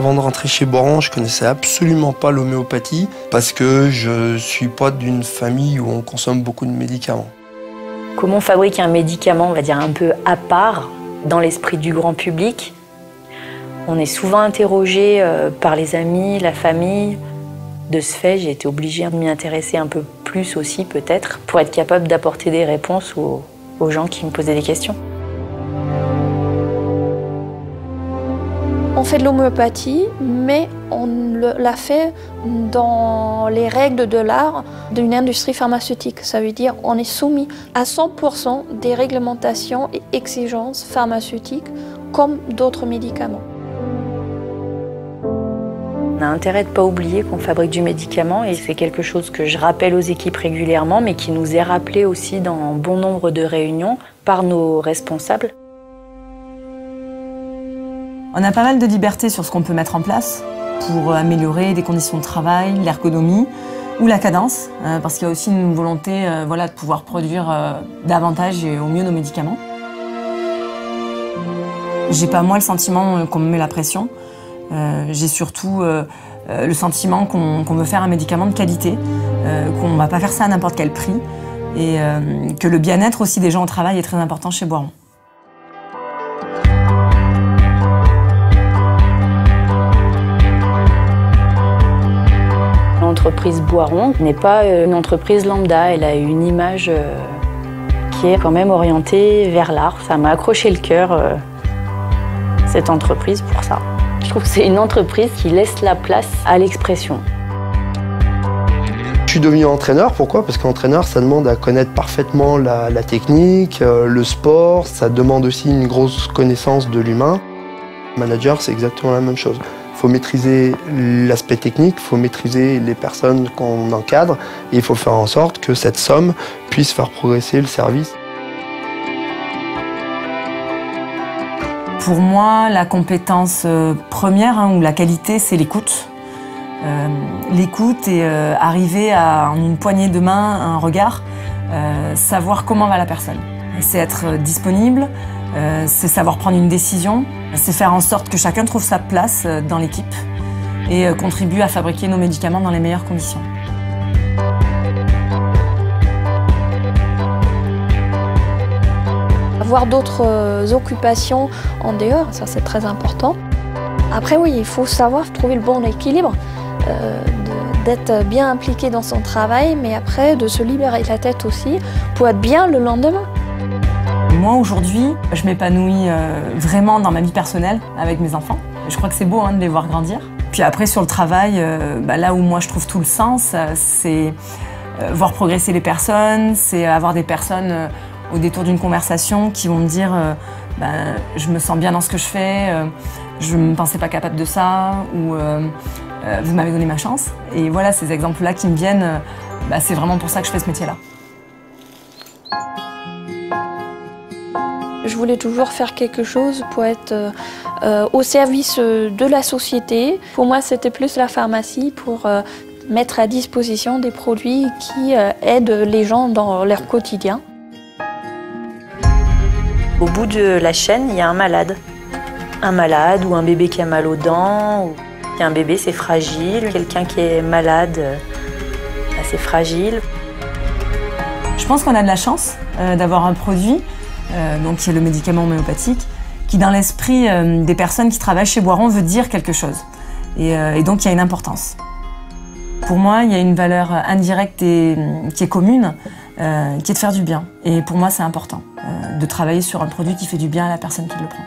Avant de rentrer chez Boiron, je connaissais absolument pas l'homéopathie parce que je suis pas d'une famille où on consomme beaucoup de médicaments. Comment on fabrique un médicament, on va dire un peu à part, dans l'esprit du grand public? On est souvent interrogé par les amis, la famille. De ce fait, j'ai été obligée de m'y intéresser un peu plus aussi peut-être pour être capable d'apporter des réponses aux gens qui me posaient des questions. On fait de l'homéopathie, mais on l'a fait dans les règles de l'art d'une industrie pharmaceutique. Ça veut dire qu'on est soumis à 100% des réglementations et exigences pharmaceutiques comme d'autres médicaments. On a intérêt de ne pas oublier qu'on fabrique du médicament et c'est quelque chose que je rappelle aux équipes régulièrement, mais qui nous est rappelé aussi dans bon nombre de réunions par nos responsables. On a pas mal de liberté sur ce qu'on peut mettre en place pour améliorer les conditions de travail, l'ergonomie ou la cadence, parce qu'il y a aussi une volonté de pouvoir produire davantage et au mieux nos médicaments. J'ai pas moi le sentiment qu'on me met la pression, j'ai surtout le sentiment qu'on veut faire un médicament de qualité, qu'on va pas faire ça à n'importe quel prix et que le bien-être aussi des gens au travail est très important chez Boiron. L'entreprise Boiron n'est pas une entreprise lambda, elle a une image qui est quand même orientée vers l'art. Ça m'a accroché le cœur, cette entreprise, pour ça. Je trouve que c'est une entreprise qui laisse la place à l'expression. Je suis devenu entraîneur, pourquoi? Parce qu'entraîneur, ça demande à connaître parfaitement la technique, le sport, ça demande aussi une grosse connaissance de l'humain. Manager, c'est exactement la même chose. Il faut maîtriser l'aspect technique, il faut maîtriser les personnes qu'on encadre et il faut faire en sorte que cette somme puisse faire progresser le service. Pour moi, la compétence première ou la qualité, c'est l'écoute. L'écoute et arriver à, en une poignée de main, un regard, savoir comment va la personne. C'est être disponible, c'est savoir prendre une décision, c'est faire en sorte que chacun trouve sa place dans l'équipe et contribue à fabriquer nos médicaments dans les meilleures conditions. Avoir d'autres occupations en dehors, ça c'est très important. Après oui, il faut savoir trouver le bon équilibre, d'être bien impliqué dans son travail, mais après de se libérer la tête aussi pour être bien le lendemain. Moi aujourd'hui, je m'épanouis vraiment dans ma vie personnelle avec mes enfants. Je crois que c'est beau de les voir grandir. Puis après sur le travail, là où moi je trouve tout le sens, c'est voir progresser les personnes, c'est avoir des personnes au détour d'une conversation qui vont me dire je me sens bien dans ce que je fais, je ne me pensais pas capable de ça, ou vous m'avez donné ma chance. Et voilà, ces exemples-là qui me viennent, c'est vraiment pour ça que je fais ce métier-là. Je voulais toujours faire quelque chose pour être au service de la société. Pour moi, c'était plus la pharmacie pour mettre à disposition des produits qui aident les gens dans leur quotidien. Au bout de la chaîne, il y a un malade. Un malade ou un bébé qui a mal aux dents. Un bébé, c'est fragile. Quelqu'un qui est malade, c'est fragile. Je pense qu'on a de la chance d'avoir un produit, qui est le médicament homéopathique, qui dans l'esprit des personnes qui travaillent chez Boiron veut dire quelque chose. Et donc il y a une importance. Pour moi, il y a une valeur indirecte et qui est commune, qui est de faire du bien. Et pour moi, c'est important de travailler sur un produit qui fait du bien à la personne qui le prend.